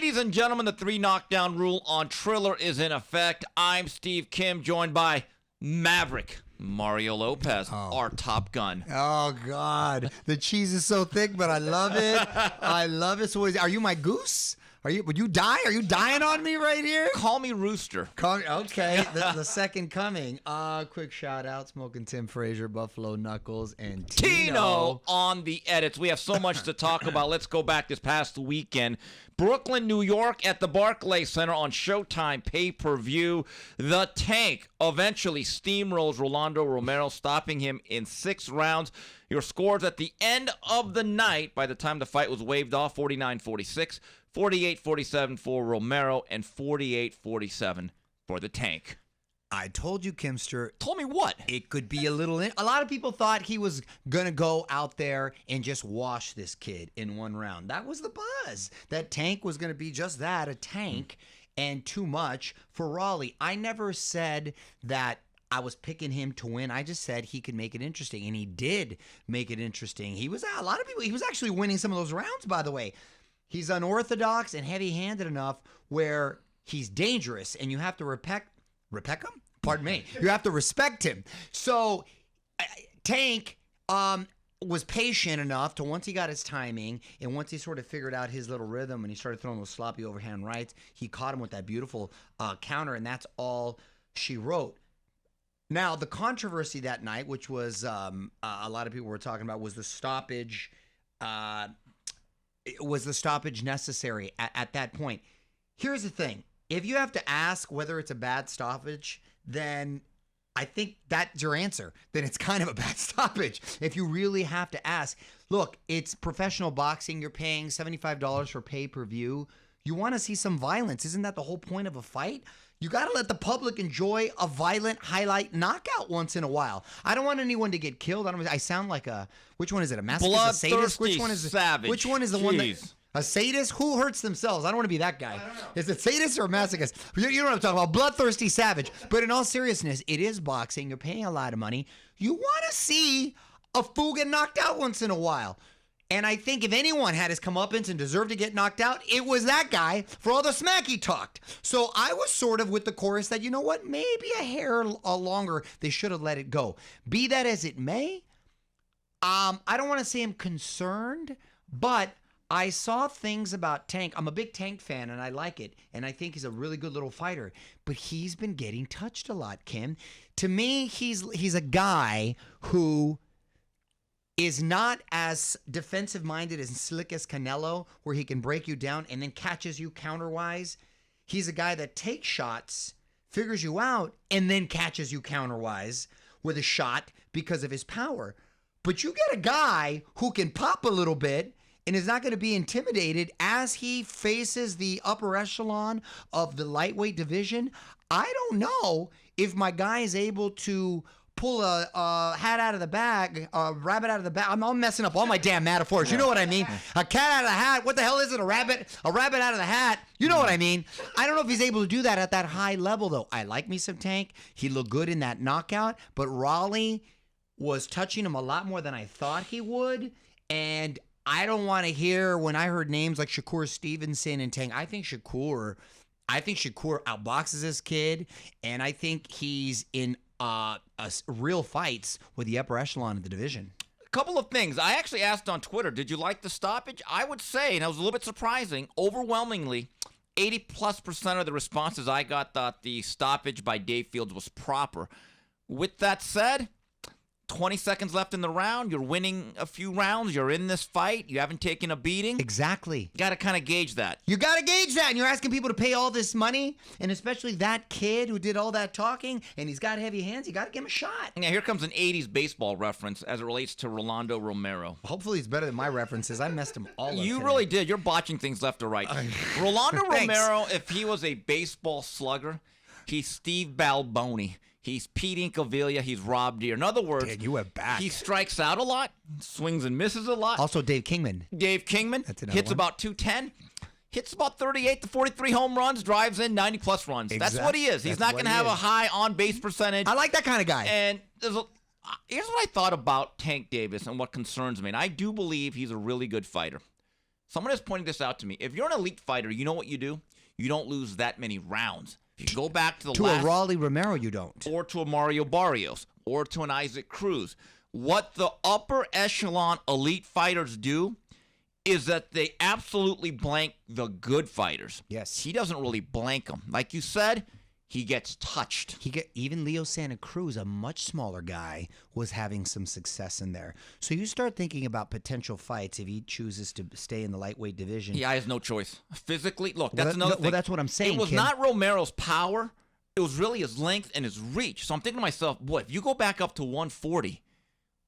Ladies and gentlemen, the 3 knockdown rule on Triller is in effect. I'm Steve Kim, joined by Maverick Mario Lopez, our Top Gun. Oh, God. The cheese is so thick, but I love it. I love it. So are you my goose? Would you die? Are you dying on me right here? Call me Rooster. Okay, the second coming. Quick shout out, Smoking Tim Frazier, Buffalo Knuckles, and Tino on the edits. We have so much to talk about. Let's go back this past weekend. Brooklyn, New York at the Barclays Center on Showtime pay-per-view. The Tank eventually steamrolls Rolando Romero, stopping him in 6 rounds. Your scores at the end of the night, by the time the fight was waved off, 49-46, 48-47 for Romero, and 48-47 for the Tank. I told you, Kimster. Told me what? It could be a lot of people thought he was going to go out there and just wash this kid in 1 round. That was the buzz. That Tank was going to be just that, a tank, and too much for Rollie. I never said that I was picking him to win. I just said he could make it interesting, and he did make it interesting. He was actually winning some of those rounds, by the way. He's unorthodox and heavy-handed enough where he's dangerous, and you have to respect him? Pardon me. You have to respect him. So Tank was patient enough to, once he got his timing and once he sort of figured out his little rhythm and he started throwing those sloppy overhand rights, he caught him with that beautiful counter, and that's all she wrote. Now, the controversy that night, which was a lot of people were talking about, was the stoppage. Was the stoppage necessary at that point? Here's the thing. If you have to ask whether it's a bad stoppage, then I think that's your answer. Then it's kind of a bad stoppage. If you really have to ask, look, it's professional boxing. You're paying $75 for pay-per-view. You want to see some violence. Isn't that the whole point of a fight? You got to let the public enjoy a violent highlight knockout once in a while. I don't want anyone to get killed. I sound like which one is it? A masochist? A sadist? Which one is savage? Which one is the one that... A sadist? Who hurts themselves? I don't want to be that guy. Is it sadist or a masochist? You know what I'm talking about. Bloodthirsty savage. But in all seriousness, it is boxing. You're paying a lot of money. You want to see a fool get knocked out once in a while. And I think if anyone had his comeuppance and deserved to get knocked out, it was that guy for all the smack he talked. So I was sort of with the chorus that, you know what, maybe a hair longer, they should have let it go. Be that as it may, I don't want to say I'm concerned, but I saw things about Tank. I'm a big Tank fan, and I like it, and I think he's a really good little fighter. But he's been getting touched a lot, Kim. To me, he's a guy who is not as defensive-minded and slick as Canelo, where he can break you down and then catches you counter-wise. He's a guy that takes shots, figures you out, and then catches you counter-wise with a shot because of his power. But you get a guy who can pop a little bit and is not going to be intimidated as he faces the upper echelon of the lightweight division. I don't know if my guy is able to pull a hat out of the bag, a rabbit out of the bag. I'm all messing up all my damn metaphors. You know what I mean? A cat out of the hat. What the hell is it? A rabbit out of the hat. You know what I mean? I don't know if he's able to do that at that high level, though. I like me some Tank. He looked good in that knockout, but Rollie was touching him a lot more than I thought he would. And I don't want to hear when I heard names like Shakur Stevenson and Tank. I think Shakur outboxes this kid, and I think he's in real fights with the upper echelon of the division. A couple of things. I actually asked on Twitter, did you like the stoppage? I would say, and it was a little bit surprising, overwhelmingly, 80+% of the responses I got thought the stoppage by Dave Fields was proper. With that said, 20 seconds left in the round. You're winning a few rounds. You're in this fight. You haven't taken a beating. Exactly. You got to kind of gauge that. You got to gauge that. And you're asking people to pay all this money. And especially that kid who did all that talking. And he's got heavy hands. You got to give him a shot. Yeah, here comes an 80s baseball reference as it relates to Rolando Romero. Hopefully he's better than my references. I messed him all up. You today. really did. You're botching things left or right. Rolando Romero, if he was a baseball slugger, he's Steve Balboni. He's Pete Incaviglia. He's Rob Deere. In other words, Dude, you went back. He strikes out a lot, swings and misses a lot. Also, Dave Kingman. Hits about 210. Hits about 38 to 43 home runs, drives in 90-plus runs. Exactly. That's what he is. He's not going to have a high on-base percentage. I like that kind of guy. And here's what I thought about Tank Davis and what concerns me. And I do believe he's a really good fighter. Someone has pointed this out to me. If you're an elite fighter, you know what you do? You don't lose that many rounds. If you go back to the a Rollie Romero, you don't. Or to a Mario Barrios. Or to an Isaac Cruz. What the upper echelon elite fighters do is that they absolutely blank the good fighters. Yes. He doesn't really blank them. Like you said, he gets touched. Even Leo Santa Cruz, a much smaller guy, was having some success in there. So you start thinking about potential fights if he chooses to stay in the lightweight division. Yeah, he has no choice. Physically, look, that's another thing. Well, that's what I'm saying, It was Kim. not Romero's power. It was really his length and his reach. So I'm thinking to myself, boy, if you go back up to 140,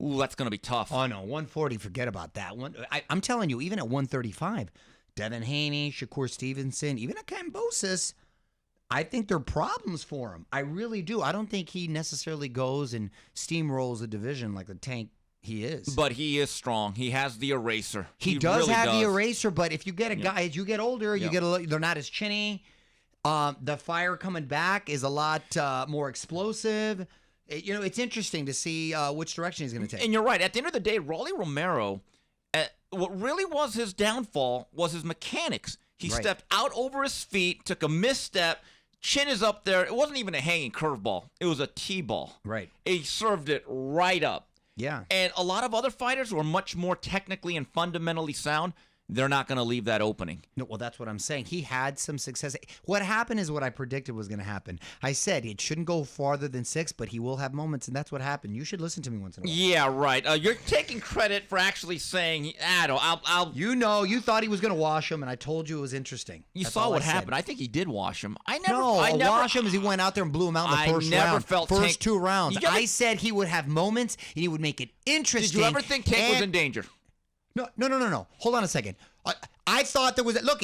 ooh, that's going to be tough. Oh, no, 140, forget about that. I'm telling you, even at 135, Devin Haney, Shakur Stevenson, even at Kambosos, I think there are problems for him. I really do. I don't think he necessarily goes and steamrolls a division like the Tank he is. But he is strong. He has the eraser. He does really have the eraser, but if you get a guy, as you get older, Yep. they're not as chinny. The fire coming back is a lot more explosive. It's interesting to see which direction he's going to take. And you're right. At the end of the day, Rollie Romero, what really was his downfall was his mechanics. He Right. stepped out over his feet, took a misstep, chin is up there. It wasn't even a hanging curveball. It was a T-ball. Right. He served it right up. Yeah. And a lot of other fighters who are much more technically and fundamentally sound, they're not going to leave that opening. No, well, that's what I'm saying. He had some success. What happened is what I predicted was going to happen. I said it shouldn't go farther than 6, but he will have moments, and that's what happened. You should listen to me once in a while. Yeah, right. You're taking credit for actually saying, I'll. You thought he was going to wash him, and I told you it was interesting. You That's saw all what I said. happened. I think he did wash him. I No, never wash him as he went out there and blew him out in the I first never round. felt first Tank- 2 rounds. Did you ever- I said he would have moments, and he would make it interesting. Did you ever think Tank was in danger? No. Hold on a second. I thought there was let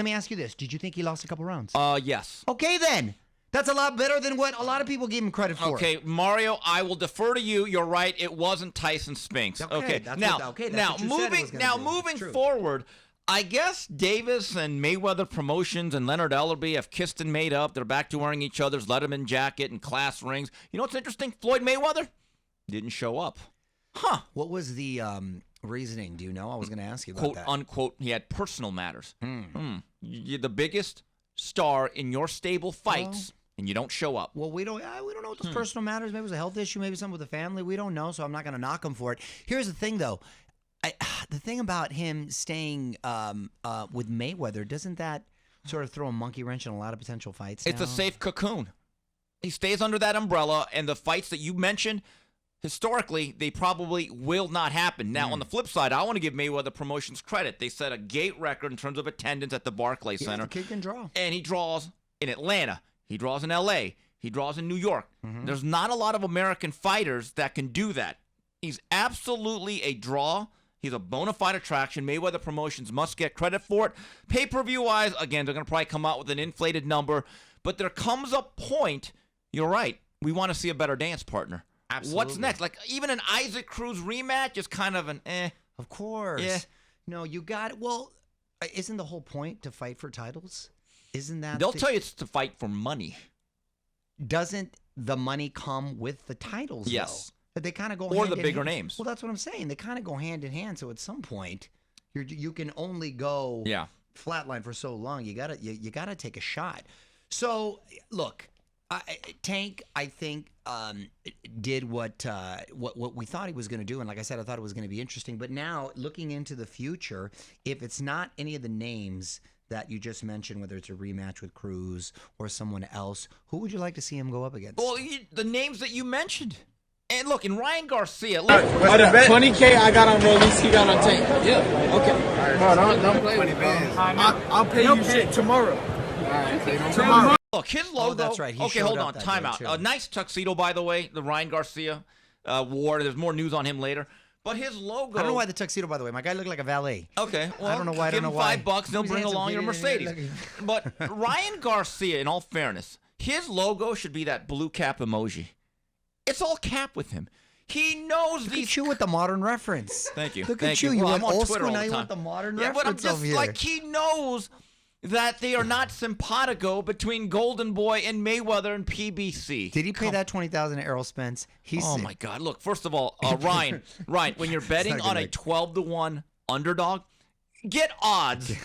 me ask you this. Did you think he lost a couple rounds? Yes. Okay, then. That's a lot better than what a lot of people gave him credit for. Okay, Mario, I will defer to you. You're right. It wasn't Tyson Spinks. Okay, that's what you said it was gonna be. moving It's true. forward, I guess Davis and Mayweather Promotions and Leonard Ellerby have kissed and made up. They're back to wearing each other's Letterman jacket and class rings. You know what's interesting? Floyd Mayweather didn't show up. Huh. What was the reasoning? Do you know? I was going to ask you about Quote, that. unquote, he had personal matters. You're the biggest star in your stable fights, and you don't show up. Well, we don't know what those personal matters. Maybe it was a health issue. Maybe something with the family. We don't know, so I'm not going to knock him for it. Here's the thing, though. The thing about him staying with Mayweather, doesn't that sort of throw a monkey wrench in a lot of potential fights It's now? a safe cocoon. He stays under that umbrella, and the fights that you mentioned, historically, they probably will not happen. Now, on the flip side, I want to give Mayweather Promotions credit. They set a gate record in terms of attendance at the Barclays Center. The kid can draw. And he draws in Atlanta. He draws in L.A. He draws in New York. There's not a lot of American fighters that can do that. He's absolutely a draw. He's a bona fide attraction. Mayweather Promotions must get credit for it. Pay-per-view-wise, again, they're going to probably come out with an inflated number. But there comes a point, you're right, we want to see a better dance partner. Absolutely. What's next? Like, even an Isaac Cruz rematch is kind of an eh. Of course. Yeah. No, you got it. Well, isn't the whole point to fight for titles? Isn't that They'll tell you it's to fight for money. Doesn't the money come with the titles? Yes. Though? That they kind of go Or hand the in bigger hand. names. Well, that's what I'm saying. They kind of go hand in hand. So at some point, you can only go flatline for so long. You gotta take a shot. So look, Tank, I think, did what we thought he was going to do, and like I said, I thought it was going to be interesting. But now, looking into the future, if it's not any of the names that you just mentioned, whether it's a rematch with Cruz or someone else, who would you like to see him go up against? Well, the names that you mentioned. And look, in Ryan Garcia, look, $20K I got on Rollies, he got on Tank. Yeah. Okay. Don't play with me. I'll pay you shit tomorrow. Tomorrow. look, his logo. that's right. He Okay, showed hold up on. that Time day, out. too. A nice tuxedo, by the way, the Ryan Garcia wore. There's more news on him later. But his logo. I don't know why the tuxedo, by the way. My guy looked like a valet. Okay, well, I don't know why. I give don't him know why. $5, they'll He's bring handsome, along your kid. Mercedes. But Ryan Garcia, in all fairness, his logo should be that blue cap emoji. It's all cap with him. He knows Look these. at you with the modern reference. Thank you. Look Thank at you. you. You Well, went I'm on old Twitter school, all now the you time. want the modern Yeah, but I'm reference just over here. like, he knows that they are not simpatico between Golden Boy and Mayweather and PBC. Did he pay that $20,000 to Errol Spence? Oh my God! Look, first of all, Ryan, when you're betting not on gonna a make- 12-1 underdog, Get odds.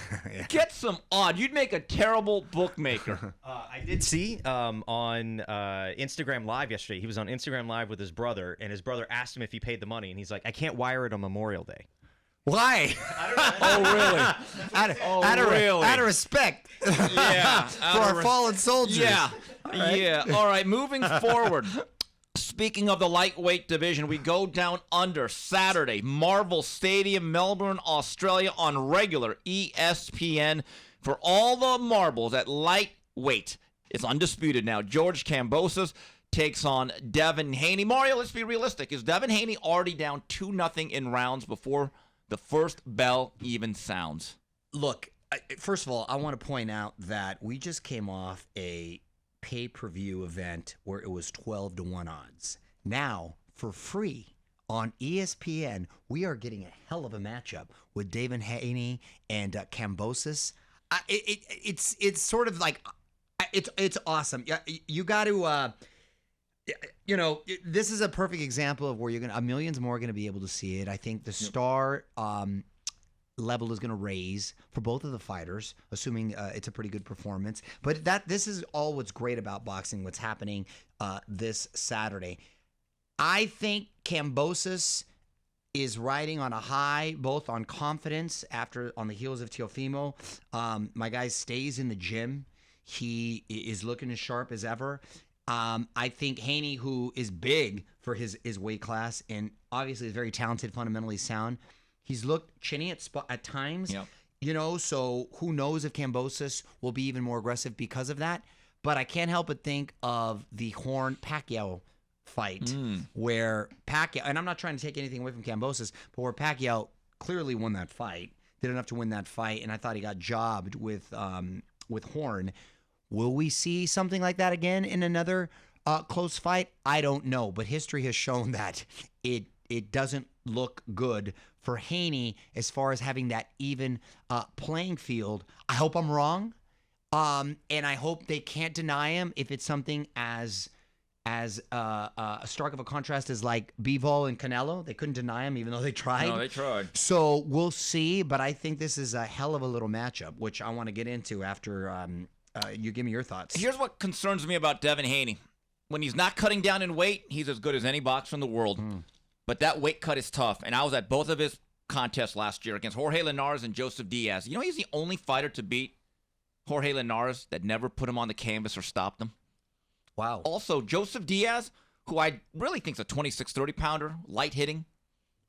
Get some odds. You'd make a terrible bookmaker. I did see on Instagram Live yesterday. He was on Instagram Live with his brother, and his brother asked him if he paid the money, and he's like, "I can't wire it on Memorial Day." Why? Oh, really? Out of respect. Yeah. For our fallen soldiers. Yeah. Yeah. All right. Moving forward. Speaking of the lightweight division, we go down under Saturday, Marvel Stadium, Melbourne, Australia, on regular ESPN for all the marbles at lightweight. It's undisputed now. George Kambosos takes on Devin Haney. Mario, let's be realistic. Is Devin Haney already down 2-0 in rounds before the first bell even sounds? Look, first of all, I want to point out that we just came off a pay-per-view event where it was 12-1 odds. Now, for free on ESPN, we are getting a hell of a matchup with Devin Haney and Kambosos. It's sort of like it's awesome. You got to. This is a perfect example of where you're gonna millions more are gonna be able to see it. I think the star level is going to raise for both of the fighters, assuming it's a pretty good performance. But this is all what's great about boxing, what's happening this Saturday. I think Kambosos is riding on a high, both on confidence on the heels of Teofimo. My guy stays in the gym. He is looking as sharp as ever. I think Haney, who is big for his weight class and obviously is very talented, fundamentally sound, he's looked chinny at times, so who knows if Kambosos will be even more aggressive because of that. But I can't help but think of the Horn-Pacquiao fight where Pacquiao, and I'm not trying to take anything away from Kambosos, but where Pacquiao clearly won that fight, did enough to win that fight, and I thought he got jobbed with Horn. Will we see something like that again in another close fight? I don't know, but history has shown that it doesn't look good for Haney as far as having that even playing field. I hope I'm wrong, and I hope they can't deny him if it's something as stark of a contrast as like Bivol and Canelo. They couldn't deny him even though they tried. No, they tried. So we'll see, but I think this is a hell of a little matchup, which I want to get into after you give me your thoughts. Here's what concerns me about Devin Haney. When he's not cutting down in weight, he's as good as any boxer in the world. But that weight cut is tough, and I was at both of his contests last year against Jorge Linares and Joseph Diaz. You know he's the only fighter to beat Jorge Linares that never put him on the canvas or stopped him? Wow. Also, Joseph Diaz, who I really think is a 26, 30-pounder, light hitting,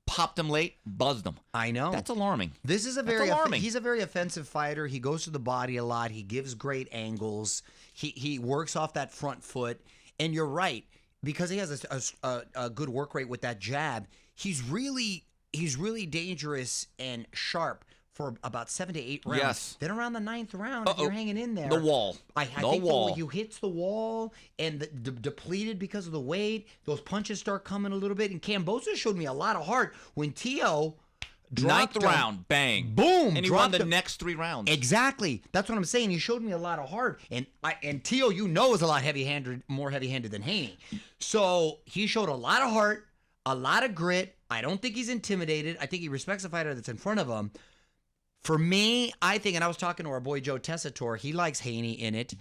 popped him late, buzzed him. I know. That's alarming. This is alarming. He's a very offensive fighter. He goes to the body a lot. He gives great angles. He works off that front foot. And you're right, because he has a good work rate with that jab. He's really dangerous and sharp for about 7 to 8 rounds. Yes. Then around the 9th round, if you're hanging in there, The wall. I think you hits the wall and depleted because of the weight. Those punches start coming a little bit. And Kambosos showed me a lot of heart when Teo dropped 9th round, bang, boom, and he won the next 3 rounds. Exactly. That's what I'm saying. He showed me a lot of heart, and Teo, is a lot more heavy-handed than Haney. So he showed a lot of heart, a lot of grit. I don't think he's intimidated. I think he respects the fighter that's in front of him. For me, I think, and I was talking to our boy Joe Tessitore, he likes Haney in it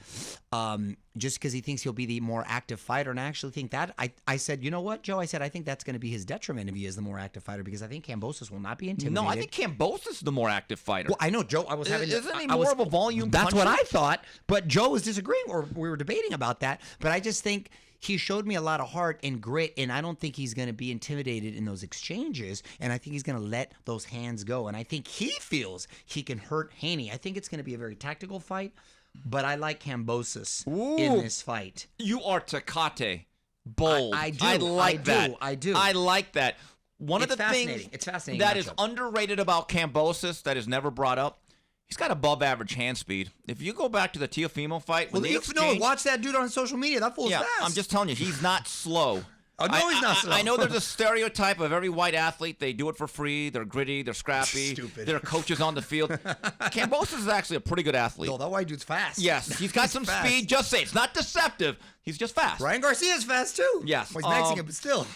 just because he thinks he'll be the more active fighter. And I actually think that, I said, you know what, Joe? I said, I think that's going to be his detriment if he is the more active fighter because I think Kambosos will not be intimidated. No, I think Kambosos is the more active fighter. Well, I know, Joe. Isn't he more of a volume That's puncher? what I thought, but Joe was disagreeing, or we were debating about that. But I just think he showed me a lot of heart and grit, and I don't think he's going to be intimidated in those exchanges, and I think he's going to let those hands go. And I think he feels he can hurt Haney. I think it's going to be a very tactical fight, but I like Kambosos in this fight. You are Tecate. Bold. I do. I like that. I do. I like that. One of It's the fascinating. things It's fascinating that is matchup. underrated about Kambosos that is never brought up, he's got above average hand speed. If you go back to the Teofimo fight, when they exchange, watch that dude on social media. That fool's fast. I'm just telling you, he's not slow. Oh, no, he's not slow. I know there's a stereotype of every white athlete. They do it for free. They're gritty. They're scrappy. Stupid. They're coaches on the field. Kambosos is actually a pretty good athlete. No, that white dude's fast. Yes, he's got some fast. speed. Just say it's not deceptive. He's just fast. Ryan Garcia's fast too. Yes. Well, he's Mexican, but still.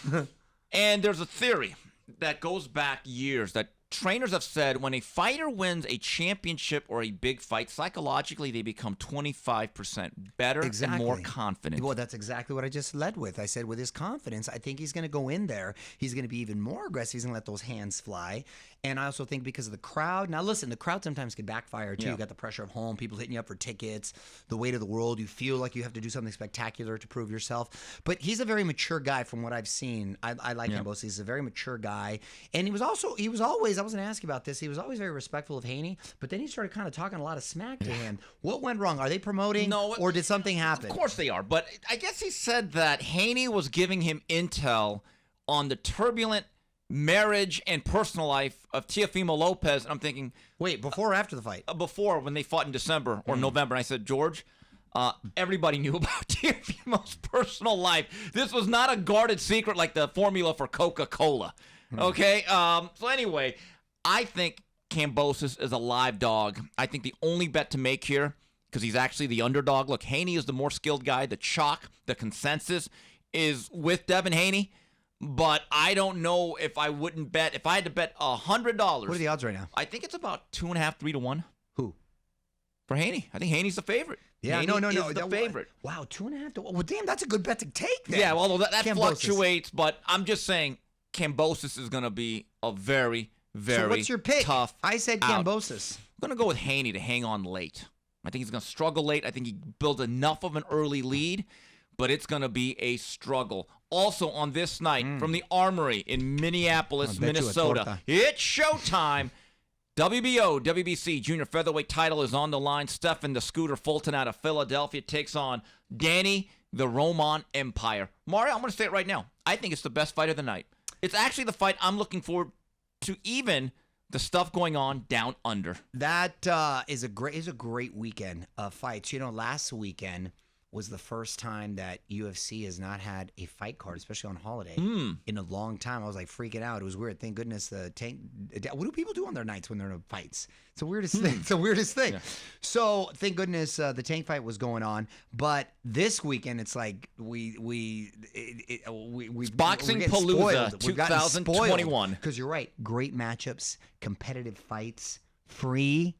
And there's a theory that goes back years that trainers have said when a fighter wins a championship or a big fight, psychologically they become 25% better and more confident. Well, that's exactly what I just led with. I said with his confidence, I think he's going to go in there. He's going to be even more aggressive. He's going to let those hands fly. And I also think because of the crowd. Now, listen, the crowd sometimes can backfire, too. Yeah. You got the pressure of home, people hitting you up for tickets, the weight of the world. You feel like you have to do something spectacular to prove yourself. But he's a very mature guy from what I've seen. I like him both. He's a very mature guy. And he was always, I was going to ask you about this, he was always very respectful of Haney, but then he started kind of talking a lot of smack to him. What went wrong? Are they promoting? No, or did something happen? Of course they are. But I guess he said that Haney was giving him intel on the turbulent marriage and personal life of Teofimo Lopez. And I'm thinking, Wait, before or after the fight? before, when they fought in December or November, and I said, George, everybody knew about Teofimo's personal life. This was not a guarded secret like the formula for Coca-Cola. Okay? So anyway, I think Kambosos is a live dog. I think the only bet to make here, because he's actually the underdog. Look, Haney is the more skilled guy. The chalk, the consensus is with Devin Haney. But I don't know if I wouldn't bet. If I had to bet $100. What are the odds right now? I think it's about 2.5, 3 to 1. Who? For Haney. I think Haney's the favorite. Yeah, Haney no. is the favorite. Wow, 2.5 to 1. Well, damn, that's a good bet to take then. Yeah, although that Kambosos. fluctuates, but I'm just saying Kambosos is going to be a very, very So what's your pick? tough I said out. Kambosos. I'm going to go with Haney to hang on late. I think he's going to struggle late. I think he builds enough of an early lead, but it's going to be a struggle. Also on this night from the Armory in Minneapolis, bet you a Minnesota, torta. it's showtime. WBO, WBC junior featherweight title is on the line. Stephen the Scooter Fulton out of Philadelphia takes on Danny the Roman Empire. Mario, I'm going to say it right now. I think it's the best fight of the night. It's actually the fight I'm looking forward to, even the stuff going on down under. That is a great weekend of fights. You know, last weekend was the first time that UFC has not had a fight card, especially on holiday, in a long time. I was like freaking out. It was weird. Thank goodness the Tank. What do people do on their nights when they're in fights? It's the weirdest thing. It's the weirdest thing. Yeah. So thank goodness the Tank fight was going on. But this weekend, it's like we Boxing Palooza 2021. Because you're right, great matchups, competitive fights, free.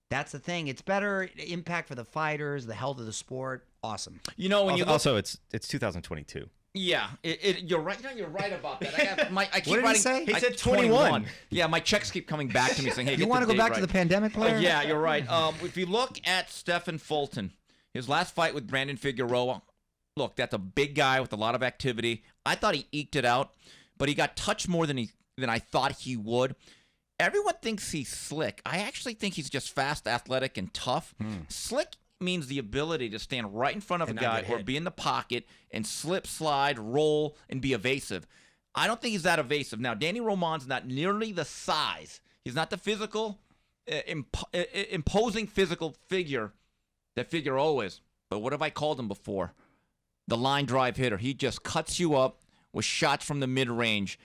That's the thing. It's better impact for the fighters, the health of the sport. Awesome. You know, when also it's 2022. Yeah, you're right. You're right about that. I keep what did writing. He say? He said 21. Yeah, my checks keep coming back to me saying, "Hey, you want to go back to the pandemic player?" Yeah, you're right. If you look at Stephen Fulton, his last fight with Brandon Figueroa, look, that's a big guy with a lot of activity. I thought he eked it out, but he got touched more than I thought he would. Everyone thinks he's slick. I actually think he's just fast, athletic, and tough. Slick means the ability to stand right in front of a guy or be in the pocket and slip, slide, roll, and be evasive. I don't think he's that evasive. Now, Danny Roman's not nearly the size. He's not the physical, imposing physical figure that Figueroa is. But what have I called him before? The line drive hitter. He just cuts you up with shots from the mid-range.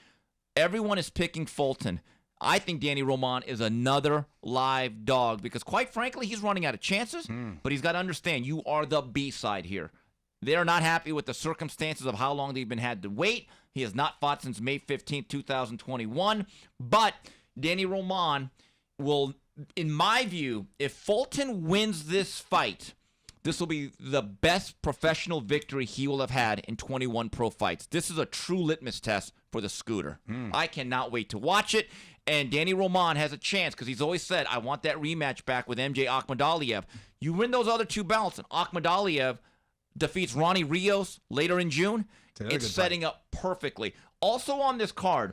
Everyone is picking Fulton. I think Danny Roman is another live dog because, quite frankly, he's running out of chances, but he's got to understand you are the B-side here. They're not happy with the circumstances of how long they've been had to wait. He has not fought since May 15th, 2021, but Danny Roman will, in my view, if Fulton wins this fight, this will be the best professional victory he will have had in 21 pro fights. This is a true litmus test for the Scooter. I cannot wait to watch it. And Danny Roman has a chance because he's always said, I want that rematch back with MJ Akhmadaliev. You win those other two bouts, and Akhmadaliev defeats Ronnie Rios later in June. It's setting up perfectly. Also on this card,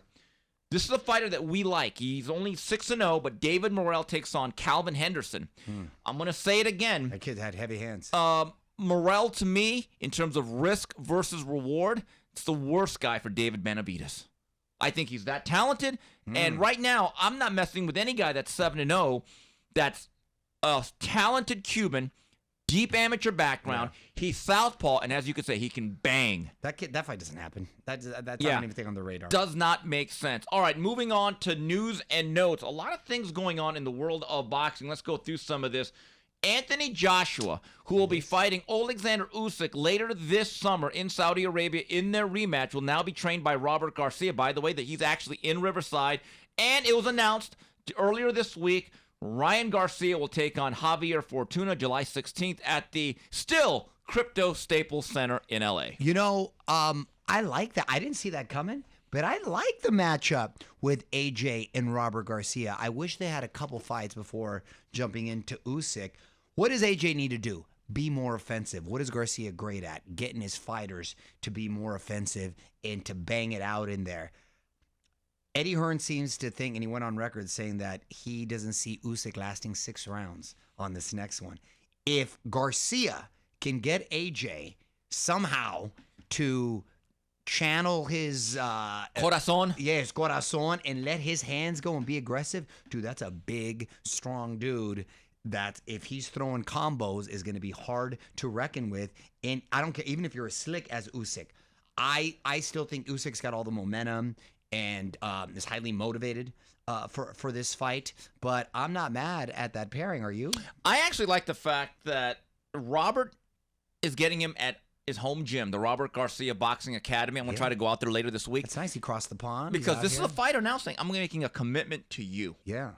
this is a fighter that we like. He's only 6-0, but David Morrell takes on Calvin Henderson. I'm going to say it again. That kid had heavy hands. Morrell, to me, in terms of risk versus reward, it's the worst guy for David Benavidez. I think he's that talented. And right now, I'm not messing with any guy that's 7-0 that's a talented Cuban, deep amateur background. Yeah. He's southpaw, and as you could say, he can bang. That fight doesn't happen. That's not anything on the radar. Does not make sense. All right, moving on to news and notes. A lot of things going on in the world of boxing. Let's go through some of this. Anthony Joshua, who will be fighting Alexander Usyk later this summer in Saudi Arabia in their rematch, will now be trained by Robert Garcia. By the way, that he's actually in Riverside. And it was announced earlier this week, Ryan Garcia will take on Javier Fortuna July 16th at the still Crypto Staples Center in L.A. You know, I like that. I didn't see that coming, but I like the matchup with AJ and Robert Garcia. I wish they had a couple fights before jumping into Usyk. What does AJ need to do? Be more offensive. What is Garcia great at? Getting his fighters to be more offensive and to bang it out in there. Eddie Hearn seems to think, and he went on record saying that he doesn't see Usyk lasting 6 rounds on this next one. If Garcia can get AJ somehow to channel his Corazon. Yes, corazon, and let his hands go and be aggressive, dude, that's a big, strong dude that if he's throwing combos is going to be hard to reckon with. And I don't care, even if you're as slick as Usyk, I still think Usyk's got all the momentum and is highly motivated for this fight. But I'm not mad at that pairing. Are you? I actually like the fact that Robert is getting him at his home gym, the Robert Garcia Boxing Academy. I'm going to try to go out there later this week. It's nice he crossed the pond. Because this is a fighter now saying, I'm making a commitment to you. Yeah.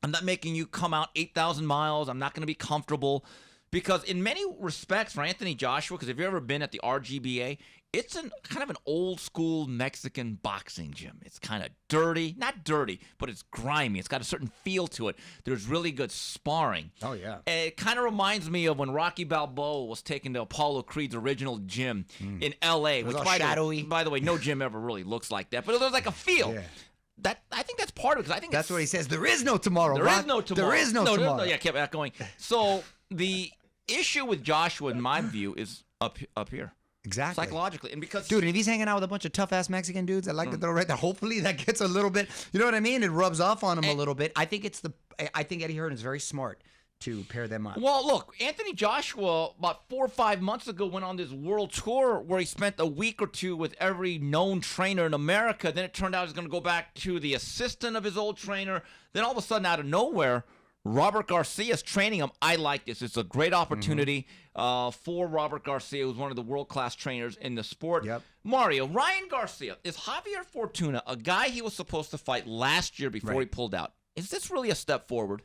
I'm not making you come out 8,000 miles. I'm not going to be comfortable. Because in many respects, for Anthony Joshua, because if you've ever been at the RGBA, it's kind of an old school Mexican boxing gym. It's kind of dirty. Not dirty, but it's grimy. It's got a certain feel to it. There's really good sparring. Oh, yeah. And it kind of reminds me of when Rocky Balboa was taken to Apollo Creed's original gym in L.A. It was which, all shadowy. By the way, no gym ever really looks like that. But there's like a feel. Yeah. I think that's part of it. Because I think That's what he says. There is no tomorrow. There Rock. is no tomorrow. There is no tomorrow. Yeah, kept that going. So the issue with Joshua, in my view, is up here. Exactly. Psychologically. And because Dude, and if he's hanging out with a bunch of tough-ass Mexican dudes that like to throw right there, hopefully that gets a little bit, you know what I mean? It rubs off on him a little bit. I think Eddie Hearn is very smart to pair them up. Well, look, Anthony Joshua, about 4 or 5 months ago, went on this world tour where he spent a week or two with every known trainer in America. Then it turned out he was going to go back to the assistant of his old trainer. Then all of a sudden, out of nowhere, Robert Garcia's training him. I like this. It's a great opportunity for Robert Garcia, who's one of the world-class trainers in the sport. Yep. Mario, Ryan Garcia, is Javier Fortuna, a guy he was supposed to fight last year before he pulled out. Is this really a step forward?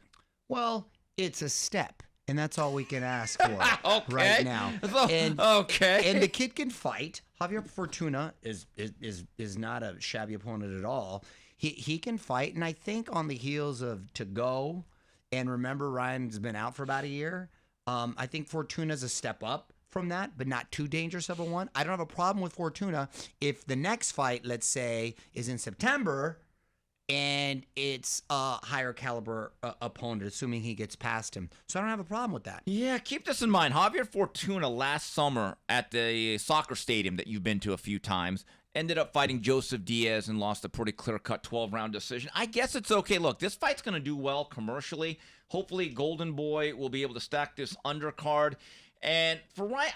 Well, it's a step, and that's all we can ask for right now. And the kid can fight. Javier Fortuna is not a shabby opponent at all. He can fight, and I think on the heels of To Go, and remember Ryan's been out for about a year, I think Fortuna's a step up from that, but not too dangerous of a one. I don't have a problem with Fortuna if the next fight, let's say, is in September, and it's a higher caliber opponent, assuming he gets past him. So I don't have a problem with that. Yeah, keep this in mind. Javier Fortuna last summer at the soccer stadium that you've been to a few times ended up fighting Joseph Diaz and lost a pretty clear-cut 12-round decision. I guess it's okay. Look, this fight's going to do well commercially. Hopefully, Golden Boy will be able to stack this undercard. And for Ryan,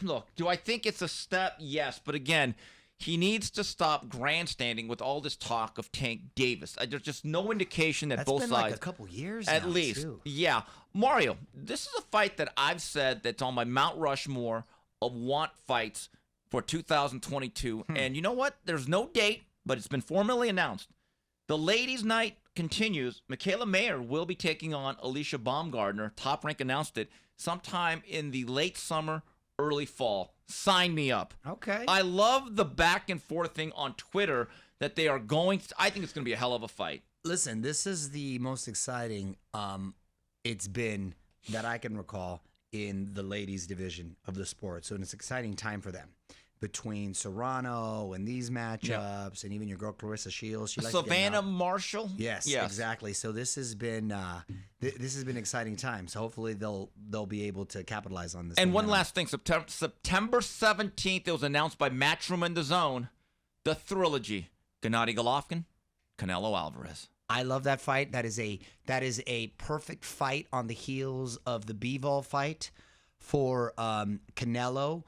look, do I think it's a step? Yes, but again, he needs to stop grandstanding with all this talk of Tank Davis. There's just no indication that That's both been sides, like a couple years at now, least, too. yeah. Mario, this is a fight that I've said that's on my Mount Rushmore of want fights for 2022. And you know what? There's no date, but it's been formally announced. The ladies' night continues. Michaela Mayer will be taking on Alicia Baumgardner. Top Rank announced it sometime in the late summer, early fall. Sign me up. Okay. I love the back and forth thing on Twitter that they are going to, I think it's going to be a hell of a fight. Listen, this is the most exciting it's been that I can recall in the ladies division of the sport. So it's an exciting time for them between Serrano and these matchups and even your girl Clarissa Shields. She likes to get Savannah out. Marshall? Yes, exactly. So this has been an exciting time. So hopefully they'll be able to capitalize on this. And one momentum. last thing, September 17th, it was announced by Matchroom and DAZN, the trilogy, Gennady Golovkin, Canelo Alvarez. I love that fight. That is a perfect fight on the heels of the Bivol fight for Canelo.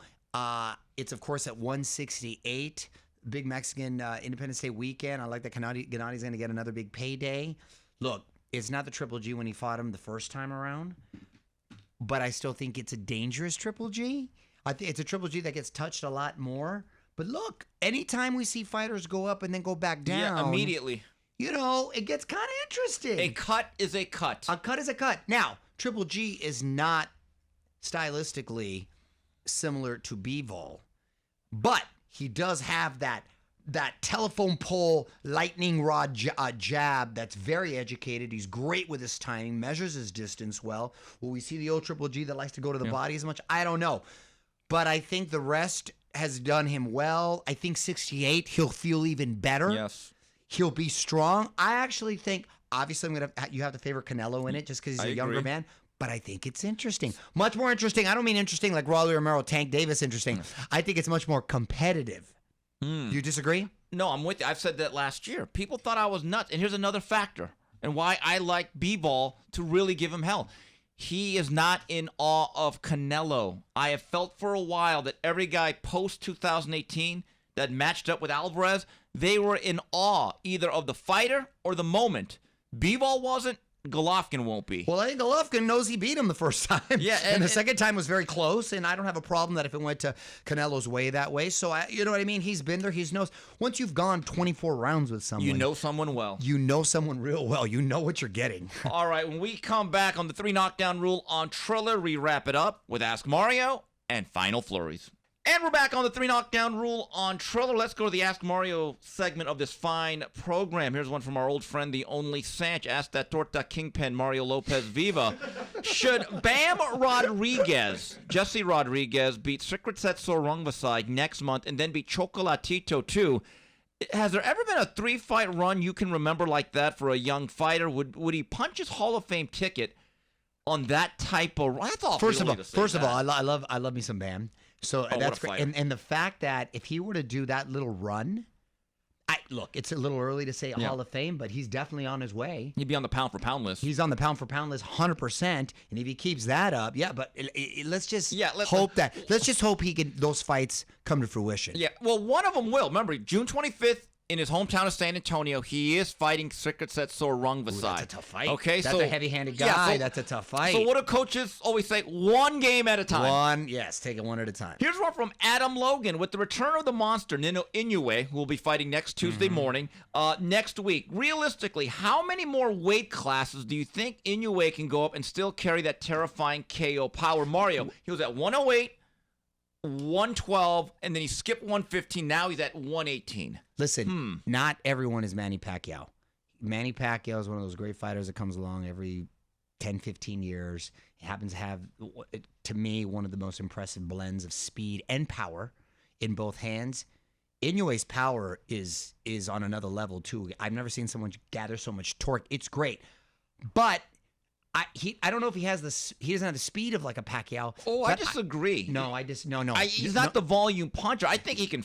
It's of course at 168, big Mexican Independence Day weekend. I like that Gennady's going to get another big payday. Look, it's not the Triple G when he fought him the first time around, but I still think it's a dangerous Triple G. I think it's a Triple G that gets touched a lot more. But look, anytime we see fighters go up and then go back down, Yeah, immediately. you know, it gets kind of interesting. A cut is a cut. A cut is a cut. Now, Triple G is not stylistically similar to Bivol, but he does have that telephone pole lightning rod jab that's very educated. He's great with his timing, measures his distance well. Will we see the old Triple G that likes to go to the body as much? I don't know. But I think the rest has done him well. I think 68, he'll feel even better. Yes. He'll be strong. I actually think, obviously, you have to favor Canelo in it just because he's a younger man. But I think it's interesting. Much more interesting. I don't mean interesting like Rollie Romero, Tank Davis interesting. I think it's much more competitive. Do you disagree? No, I'm with you. I've said that last year. People thought I was nuts. And here's another factor and why I like B-Ball to really give him hell. He is not in awe of Canelo. I have felt for a while that every guy post-2018 that matched up with Alvarez, they were in awe either of the fighter or the moment. B-Ball wasn't. Golovkin won't be. Well, I think Golovkin knows he beat him the first time. Yeah, and the second time was very close, and I don't have a problem that if it went to Canelo's way that way. So, you know what I mean? He's been there. He knows. Once you've gone 24 rounds with someone. You know someone well. You know someone real well. You know what you're getting. All right, when we come back on the 3 knockdown rule on Triller, we wrap it up with Ask Mario and Final Flurries. And we're back on the 3 knockdown rule on Triller. Let's go to the Ask Mario segment of this fine program. Here's one from our old friend, the only Sanch. Ask that Torta Kingpin, Mario Lopez Viva. Should Bam Rodriguez, Jesse Rodriguez, beat Secret-Setso Rungvisai next month and then beat Chocolatito too? Has there ever been a 3-fight run you can remember like that for a young fighter? Would he punch his Hall of Fame ticket on that type of run? First of all, I love me some Bam. So that's great. Fighter. And the fact that if he were to do that little run, look, it's a little early to say Hall of Fame, but he's definitely on his way. He'd be on the pound-for-pound list. He's on the pound-for-pound list 100%. And if he keeps that up, but let's just let's just hope he can those fights come to fruition. Yeah, well, one of them will. Remember, June 25th, in his hometown of San Antonio, he is fighting Secret-Setso Rungvisai. That's a tough fight. Okay, that's a heavy-handed guy. That's a tough fight. So what do coaches always say? One game at a time. Take it one at a time. Here's one from Adam Logan. With the return of the monster, Nino Inoue, who will be fighting next Tuesday morning, next week. Realistically, how many more weight classes do you think Inoue can go up and still carry that terrifying KO power? Mario, he was at 108, 112, and then he skipped 115. Now he's at 118. Listen, not everyone is Manny Pacquiao. Manny Pacquiao is one of those great fighters that comes along every 10, 15 years. He happens to have, to me, one of the most impressive blends of speed and power in both hands. Inoue's power is on another level, too. I've never seen someone gather so much torque. It's great. But I don't know if he doesn't have the speed of like a Pacquiao. Oh, I disagree. No. He's not the volume puncher. I think he can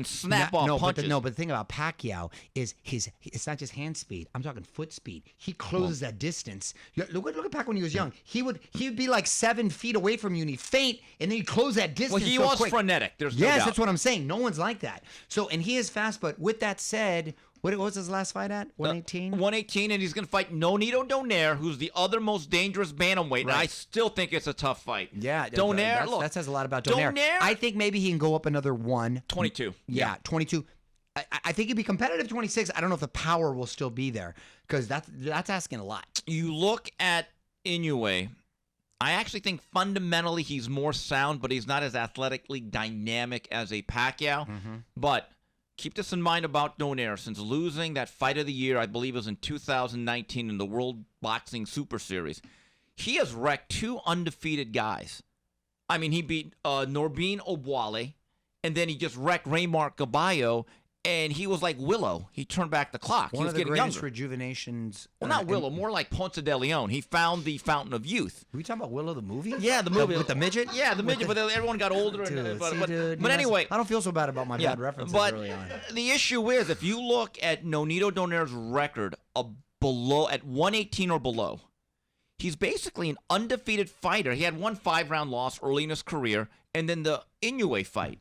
snap off punches. But the thing about Pacquiao is it's not just hand speed. I'm talking foot speed. He closes that distance. Look at Pacquiao when he was young. He would be like 7 feet away from you and he'd feint and then he'd close that distance. Well, he was frenetic. There's no doubt. That's what I'm saying. No one's like that. So, and he is fast, but with that said, what was his last fight at? 118? 118, and he's going to fight Nonito Donaire, who's the other most dangerous bantamweight, right. And I still think it's a tough fight. Yeah. Donaire, look. That says a lot about Donaire. I think maybe he can go up another 22. Yeah, 22. I think he'd be competitive 26. I don't know if the power will still be there because that's asking a lot. You look at Inoue. I actually think fundamentally he's more sound, but he's not as athletically dynamic as a Pacquiao. But keep this in mind about Donaire. Since losing that fight of the year, I believe it was in 2019 in the World Boxing Super Series, he has wrecked 2 undefeated guys. I mean, he beat Norbine Obuale, and then he just wrecked Raymar Caballo, and he was like Willow. He turned back the clock. One he was of the getting greatest younger. rejuvenations. Well, not Willow, more like Ponce de Leon. He found the fountain of youth. Are we talking about Willow the movie? Yeah, the movie. With the midget? Yeah, the midget, but everyone got older. Dude, but anyway. I don't feel so bad about my bad references early on. The issue is, if you look at Nonito Donaire's record below at 118 or below, he's basically an undefeated fighter. He had one 5-round loss early in his career, and then the Inoue fight.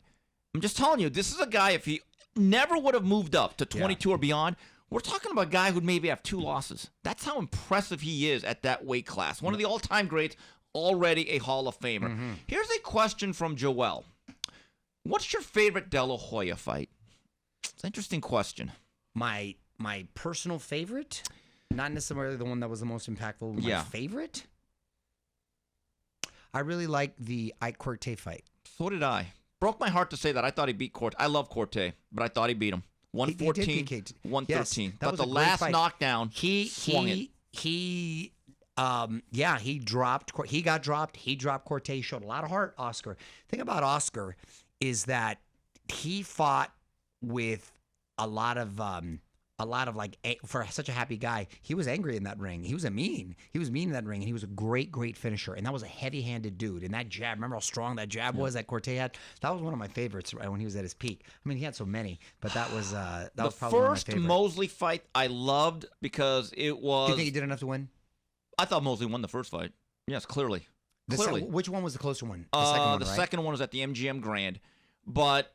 I'm just telling you, this is a guy, if he never would have moved up to 22 or beyond, we're talking about a guy who'd maybe have 2 losses. That's how impressive he is at that weight class. One of the all-time greats, already a Hall of Famer. Here's a question from Joel. What's your favorite De La Hoya fight? It's an interesting question. My personal favorite, not necessarily the one that was the most impactful. My favorite, I really like the Ike Corte fight. So did I. Broke my heart to say that. I thought he beat Corte. I love Corte, but I thought he beat him. 114, 113. Yes, but the last knockdown, he swung it. He dropped. He got dropped. He dropped Corte. He showed a lot of heart. Oscar. The thing about Oscar is that he fought with a lot of like, for such a happy guy, he was angry in that ring. He was mean in that ring, and he was a great fenisher. And that was a heavy-handed dude. And that jab, remember how strong that jab was that Corte had? That was one of my favorites when he was at his peak. I mean, he had so many, but that was probably one of my favorites. The first Mosley fight I loved because it was. Do you think he did enough to win? I thought Mosley won the first fight. Yes, clearly. Which one was the closer one? The second one was at the MGM Grand, but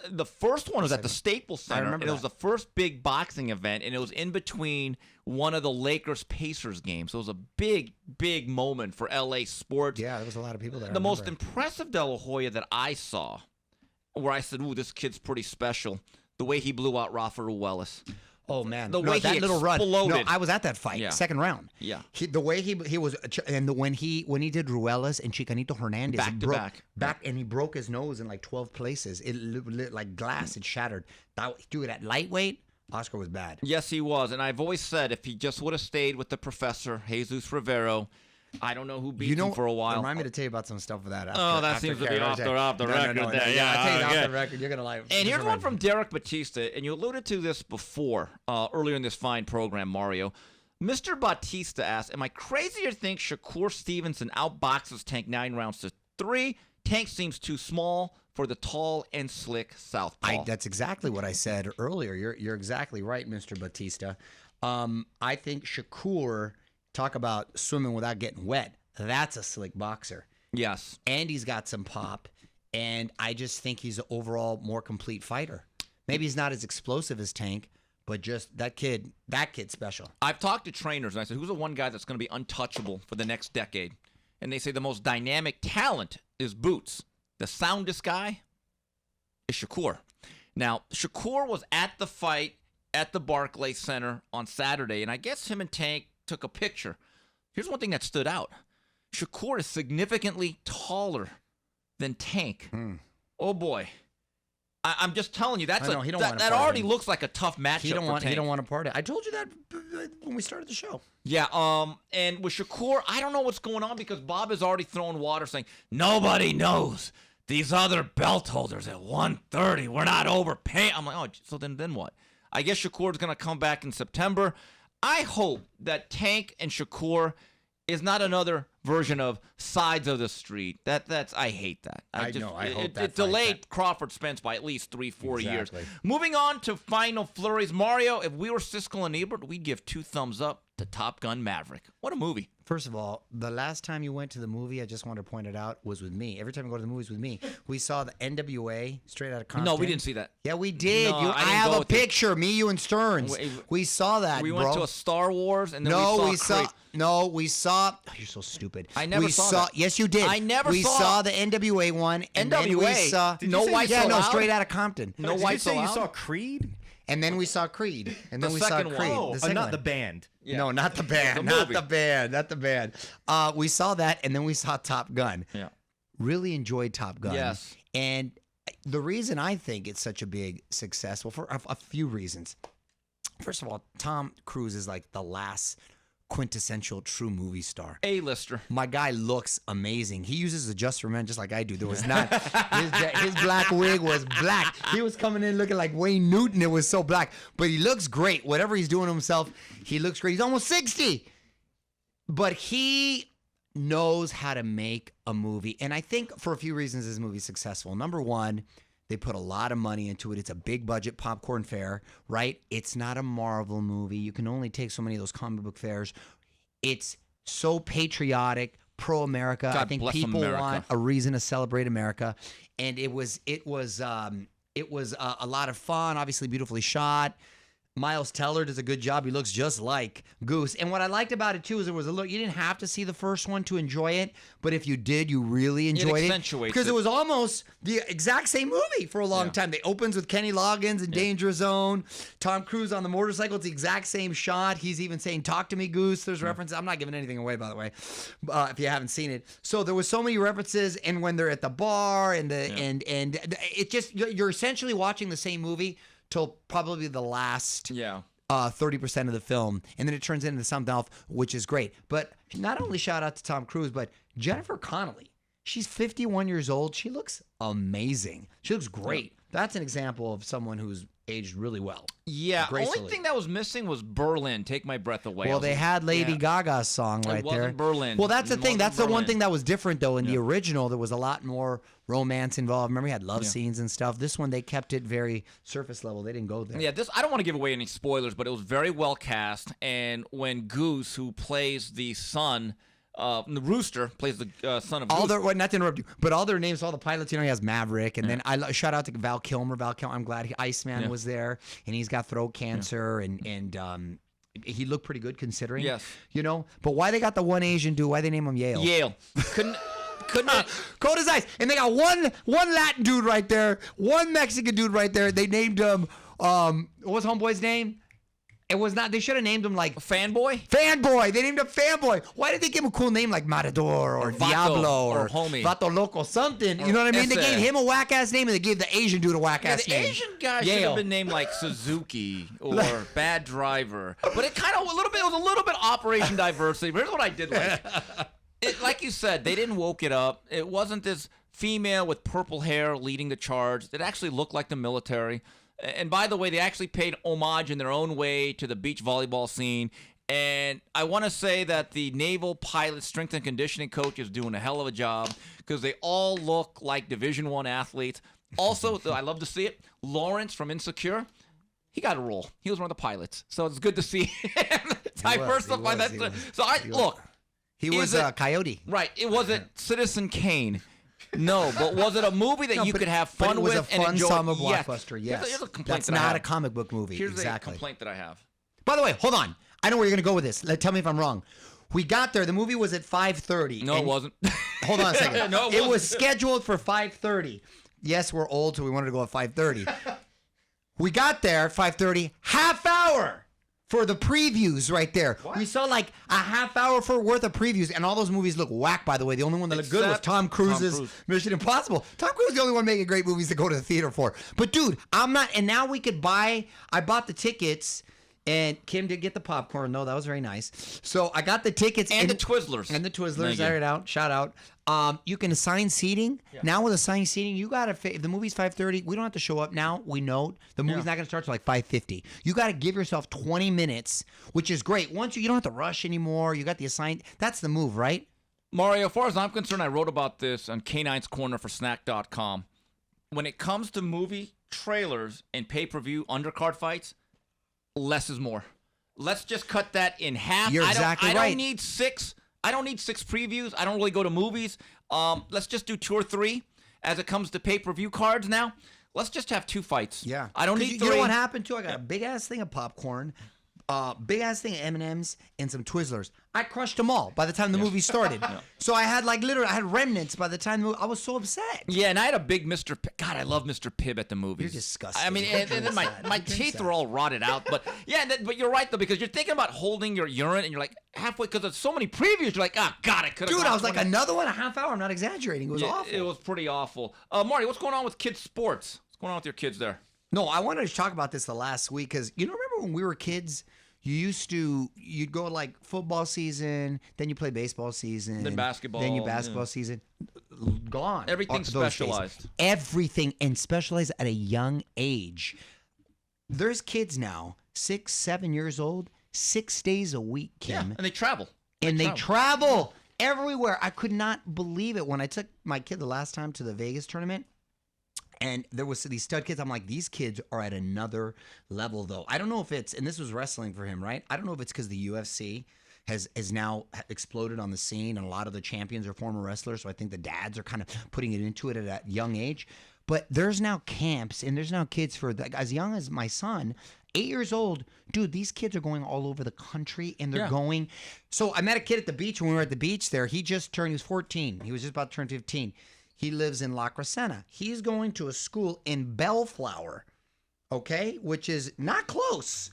the first one was at the Staples Center. I remember It was the first big boxing event, and it was in between one of the Lakers-Pacers games. So it was a big moment for LA sports. Yeah, there was a lot of people there. The most impressive De La Hoya that I saw, where I said, "Ooh, this kid's pretty special," the way he blew out Rafa Ruelas. Oh man, the way that he little run. exploded. No, I was at that fight, second round. Yeah, the way he was, and when he did Ruelas and Chicanito Hernandez, back, and he broke his nose in like 12 places. It lit like glass. It shattered. Dude, at lightweight, Oscar was bad. Yes, he was, and I've always said if he just would have stayed with the professor Jesus Rivero, I don't know who beat him for a while. Remind me to tell you about some stuff with that. That seems to be off the record. No, yeah, I'll tell you off the record. You're gonna like. And here's one from Derek Batista, and you alluded to this before, earlier in this fine program, Mario. Mr. Batista asked, "Am I crazy to think Shakur Stevenson outboxes Tank 9 rounds to 3? Tank seems too small for the tall and slick southpaw." That's exactly what I said earlier. You're exactly right, Mr. Batista. I think Shakur. Talk about swimming without getting wet. That's a slick boxer. Yes. And he's got some pop. And I just think he's an overall more complete fighter. Maybe he's not as explosive as Tank, but just that kid's special. I've talked to trainers, and I said, who's the one guy that's going to be untouchable for the next decade? And they say the most dynamic talent is Boots. The soundest guy is Shakur. Now, Shakur was at the fight at the Barclays Center on Saturday, and I guess him and Tank took a picture. Here's one thing that stood out. Shakur is significantly taller than Tank. Oh boy. I'm just telling you, that already looks like a tough matchup. He don't want to part it. I told you that when we started the show. Yeah, and with Shakur, I don't know what's going on because Bob is already throwing water saying, nobody knows these other belt holders at 130. We're not overpaying. I'm like, oh, so then what? I guess Shakur's going to come back in September. I hope that Tank and Shakur is not another version of Sides of the Street. I hate that. I know. I hope it delayed Crawford Spence by at least 3-4 years. Moving on to final flurries. Mario, if we were Siskel and Ebert, we'd give 2 thumbs up to Top Gun Maverick. What a movie. First of all, the last time you went to the movie, I just want to point it out, was with me. Every time I go to the movies with me, we saw the NWA Straight Outta Compton. No, we didn't see that. Yeah, we did. No, I have a picture, me, you, and Stearns. We saw that, We went to a Star Wars, and then we saw Oh, you're so stupid. I never saw that. Yes, you did. I never we saw. We saw the NWA one. And NWA? Then we saw, No Whites Allowed? Yeah, no, Straight Outta Compton. No Whites Allowed? You saw Creed? And then we saw Creed. And then The we saw second Creed. one. The second not one. the band. Yeah. No, not the band. Not the band. We saw that, and then we saw Top Gun. Yeah. Really enjoyed Top Gun. Yes. And the reason I think it's such a big success, well, for a few reasons. First of all, Tom Cruise is like the last quintessential true movie star. A-lister. My guy looks amazing. He uses Adjust for Men just like I do. There was not his black wig was black. He was coming in looking like Wayne Newton. It was so black, but he looks great. Whatever he's doing to himself, he looks great. He's almost 60, but he knows how to make a movie. And I think for a few reasons this movie's successful. Number one, they put a lot of money into it. It's a big budget popcorn fare, right? It's not a Marvel movie. You can only take so many of those comic book fares. It's so patriotic, pro-America. I think people want a reason to celebrate America. And it was a lot of fun, obviously beautifully shot. Miles Teller does a good job. He looks just like Goose. And what I liked about it, too, is there was a look. You didn't have to see the first one to enjoy it, but if you did, you really enjoyed it. Accentuates Because it. it was almost the exact same movie for a long time. It opens with Kenny Loggins in Danger Zone. Tom Cruise on the motorcycle. It's the exact same shot. He's even saying, "Talk to me, Goose." There's references. I'm not giving anything away, by the way, if you haven't seen it. So there was so many references, and when they're at the bar, and and it just, you're essentially watching the same movie till probably the last 30% of the film, and then it turns into something else, which is great. But not only shout out to Tom Cruise, but Jennifer Connelly. She's 51 years old. She looks amazing. She looks great. That's an example of someone who's aged really well. Yeah, gracefully. only thing that was missing was Berlin, Take My Breath Away. Well, they had Lady Gaga's song right there. It wasn't Berlin. Well, that's the It thing. wasn't That's the one Berlin. thing that was different, though. In the original, there was a lot more romance involved. Remember, he had love scenes and stuff. This one, they kept it very surface level. They didn't go there. Yeah, I don't want to give away any spoilers, but it was very well cast. And when Goose, who plays the son, the rooster, plays the son of Goose. Not to interrupt you, but all their names, all the pilots, he has Maverick, and then I shout out to Val Kilmer. I'm glad Iceman was there, and he's got throat cancer, and he looked pretty good considering. Yes. But why they got the one Asian dude? Why they name him Yale? Yale. Couldn't Cold as ice. And they got one Latin dude right there, one Mexican dude right there. They named him, what was homeboy's name? It was not, they should have named him like Fanboy? Fanboy. They named him Fanboy. Why did they give him a cool name like Matador or Vato Diablo or Homie. Vato Loco, something? You know what I mean? They Ese. gave him a whack ass name, and they gave the Asian dude a whack ass The name. Asian guy should have been named like Suzuki or Bad Driver. But it kind of it was a little bit Operation Diversity. Here's what I did like. Like you said, they didn't woke it up. It wasn't this female with purple hair leading the charge. It actually looked like the military. And by the way, they actually paid homage in their own way to the beach volleyball scene. And I want to say that the naval pilot strength and conditioning coach is doing a hell of a job because they all look like Division I athletes. Also, I love to see it, Lawrence from Insecure, he got a role. He was one of the pilots. So it's good to see him diversify that. Look. He was a coyote. Right. It wasn't Citizen Kane. No, but was it a movie that you could have fun with and enjoy? It was a fun summer blockbuster, yes. Here's a complaint That's that I not have. a comic book movie. Here's exactly. a complaint that I have. By the way, hold on. I know where you're going to go with this. Tell me if I'm wrong. We got there. The movie was at 5:30. No, it wasn't. Hold on a second. No, it was scheduled for 5:30. Yes, we're old, so we wanted to go at 5:30. We got there 5:30, half hour for the previews right there. What? We saw like a half hour worth of previews, and all those movies look whack, by the way. The only one that looked good was Tom Cruise's Mission Impossible. Tom Cruise is the only one making great movies to go to the theater for. But dude, I'm not, and now we could I bought the tickets, and Kim did get the popcorn. No, that was very nice. So I got the tickets. And the Twizzlers. And the Twizzlers, shout out. You can assign seating. Yeah. Now with assigned seating, you got to, if the movie's 5:30, we don't have to show up now. We know the movie's not going to start till like 5:50. You got to give yourself 20 minutes, which is great. Once you don't have to rush anymore. You got the assigned, that's the move, right? Mario, as far as I'm concerned, I wrote about this on K9's Corner for Snack.com. When it comes to movie trailers and pay-per-view undercard fights, less is more. Let's just cut that in half. You're exactly right. I don't need six previews. I don't really go to movies. Let's just do 2 or 3. As it comes to pay-per-view cards now, let's just have 2 fights. Yeah. I don't need 3. You know what happened too? I got a big-ass thing of popcorn, big-ass thing of M&Ms, and some Twizzlers. I crushed them all by the time the movie started. So I had I had remnants by the time the movie. I was so upset. Yeah, and I had a big Mr. God, I love Mr. Pibb at the movies. You're disgusting. I mean, and then my teeth are all rotted out. But yeah, but you're right though, because you're thinking about holding your urine, and you're like halfway because there's so many previews. You're like, God, I could have. Dude, I was like another one, a half hour. I'm not exaggerating. It was awful. It was pretty awful. Marty, what's going on with kids sports? What's going on with your kids there? No, I wanted to talk about this the last week because remember when we were kids. You'd go like football season, then you play baseball season, then basketball, season. Gone. Everything specialized. Everything and specialized at a young age. There's kids now, 6, 7 years old, 6 days a week, Kim. Yeah, and they travel. They travel everywhere. I could not believe it when I took my kid the last time to the Vegas tournament. And there was these stud kids. I'm like, these kids are at another level, though. I don't know if it's, and this was wrestling for him, right? I don't know if it's because the UFC has now exploded on the scene, and a lot of the champions are former wrestlers. So I think the dads are kind of putting it into it at a young age. But there's now camps and there's now kids for as young as my son, 8 years old. Dude, these kids are going all over the country and they're going. So I met a kid at the beach when we were at the beach there. He was 14. He was just about to turn 15. He lives in La Crescenta. He's going to a school in Bellflower, okay, which is not close.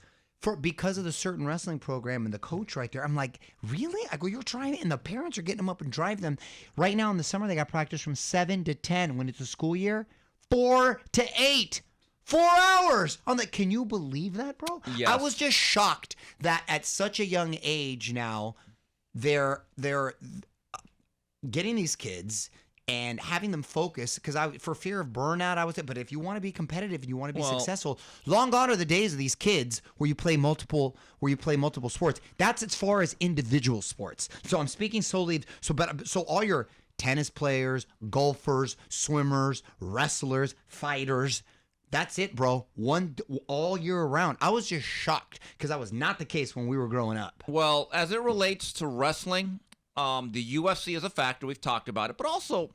Because of the certain wrestling program and the coach right there. I'm like, really? I go, you're trying it? And the parents are getting them up and drive them. Right now in the summer, they got practice from 7 to 10. When it's a school year, 4 to 8. 4 hours. I'm like, can you believe that, bro? Yes. I was just shocked that at such a young age now, they're getting these kids and having them focus, because for fear of burnout, I was. But if you want to be competitive and you want to be successful, long gone are the days of these kids where you play multiple sports. That's as far as individual sports. So I'm speaking solely. So all your tennis players, golfers, swimmers, wrestlers, fighters. That's it, bro. All year round. I was just shocked because that was not the case when we were growing up. Well, as it relates to wrestling, the UFC is a factor. We've talked about it, but also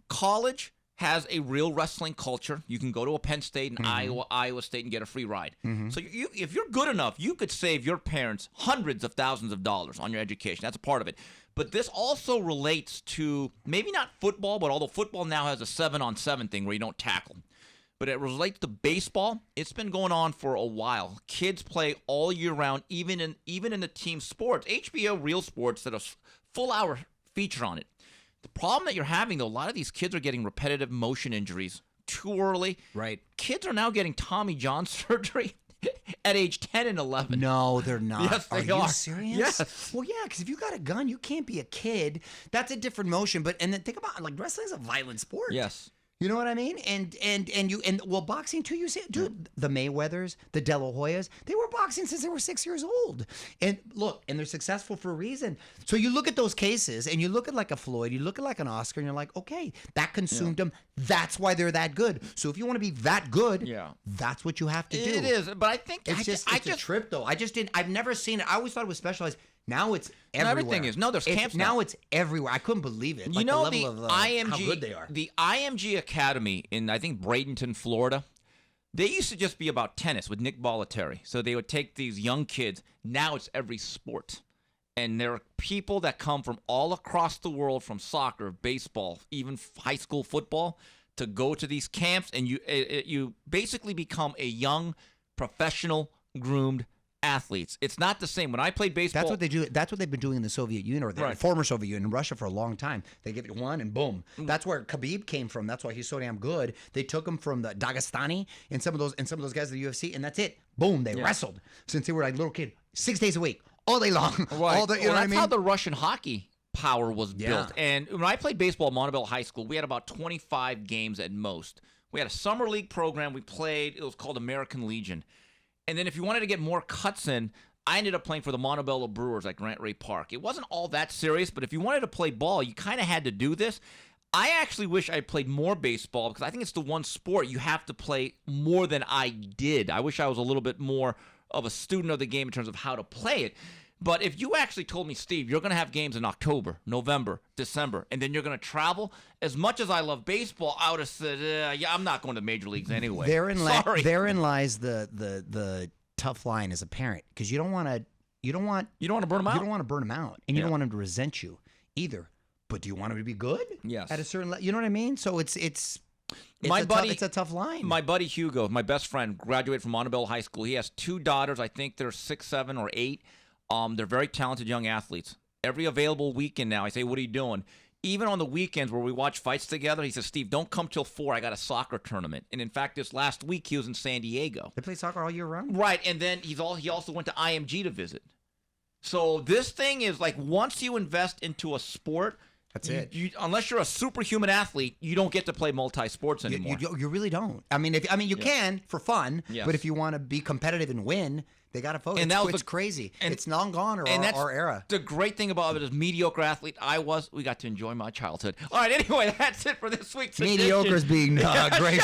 college has a real wrestling culture. You can go to a Penn State and Iowa State and get a free ride. So if you're good enough, you could save your parents hundreds of thousands of dollars on your education. That's a part of it. But this also relates to maybe not football, but although football now has a 7-on-7 thing where you don't tackle. But it relates to baseball. It's been going on for a while. Kids play all year round, even in the team sports. HBO Real Sports did a full-hour feature on it. The problem that you're having, though, a lot of these kids are getting repetitive motion injuries too early. Right. Kids are now getting Tommy John surgery at age 10 and 11. No, they're not. Yes, they are. are. You serious? Yes. Well, yeah, because if you got a gun, you can't be a kid. That's a different motion. And then think about wrestling's a violent sport. Yes. You know what I mean? And boxing too. You see, dude, the Mayweathers, the De La Hoyas, they were boxing since they were 6 years old. And look, and they're successful for a reason. So you look at those cases, and you look at like a Floyd, you look at like an Oscar, and you're like, okay, that consumed them. That's why they're that good. So if you want to be that good, that's what you have to do. It is, but I think It's a trip though. I've never seen it. I always thought it was specialized. Now it's everywhere. Everything is. No, there's camps now. It's everywhere. I couldn't believe it. You know, the level of IMG, how good they are. The IMG Academy in, I think, Bradenton, Florida, they used to just be about tennis with Nick Bollettieri. So they would take these young kids. Now it's every sport. And there are people that come from all across the world, from soccer, baseball, even high school football, to go to these camps. And you basically become a young, professional, groomed athletes. It's not the same. When I played baseball, that's what they do. That's what they've been doing in the Soviet Union or the former Soviet Union in Russia for a long time. They give it one and boom. That's where Khabib came from. That's why he's so damn good. They took him from the Dagestani and some of those guys at the UFC, and that's it. Boom. They wrestled since they were like little kid, 6 days a week, all day long. Right. All the, you know what I mean? That's how the Russian hockey power was built. And when I played baseball at Montebello High School, we had about 25 games at most. We had a summer league program. We played. It was called American Legion. And then if you wanted to get more cuts in, I ended up playing for the Montebello Brewers at Grant Ray Park. It wasn't all that serious, but if you wanted to play ball, you kind of had to do this. I actually wish I played more baseball because I think it's the one sport you have to play more than I did. I wish I was a little bit more of a student of the game in terms of how to play it. But if you actually told me, Steve, you're going to have games in October, November, December, and then you're going to travel, as much as I love baseball, I would have said, yeah, I'm not going to major leagues anyway. Therein lies the tough line as a parent, because you don't want to burn them out. You don't want to burn them out, and you don't want them to resent you either. But do you want them to be good? Yes. At a certain level, you know what I mean? So it's it's a tough line. My buddy Hugo, my best friend, graduated from Montebello High School. He has 2 daughters. I think they're 6, 7, or 8. They're very talented young athletes. Every available weekend now, I say, what are you doing? Even on the weekends where we watch fights together, he says, Steve, don't come till 4. I got a soccer tournament. And in fact, this last week, he was in San Diego. They play soccer all year round? Right. And then he also went to IMG to visit. So this thing is like, once you invest into a sport, that's it. Unless you're a superhuman athlete, you don't get to play multi-sports anymore. You really don't. I mean, you can for fun, but if you want to be competitive and win, they got to focus. And it's crazy. It's long gone, or our era. The great thing about it is, mediocre athlete we got to enjoy my childhood. All right, anyway, that's it for this week's edition. Mediocre's being great.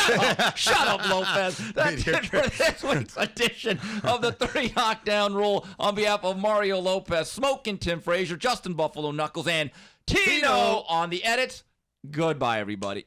Shut up, Lopez. That's it for this week's edition of the 3 Knockdown Rule. On behalf of Mario Lopez, Smoking Tim Frazier, Justin Buffalo Knuckles, and Tino on the edits. Goodbye, everybody.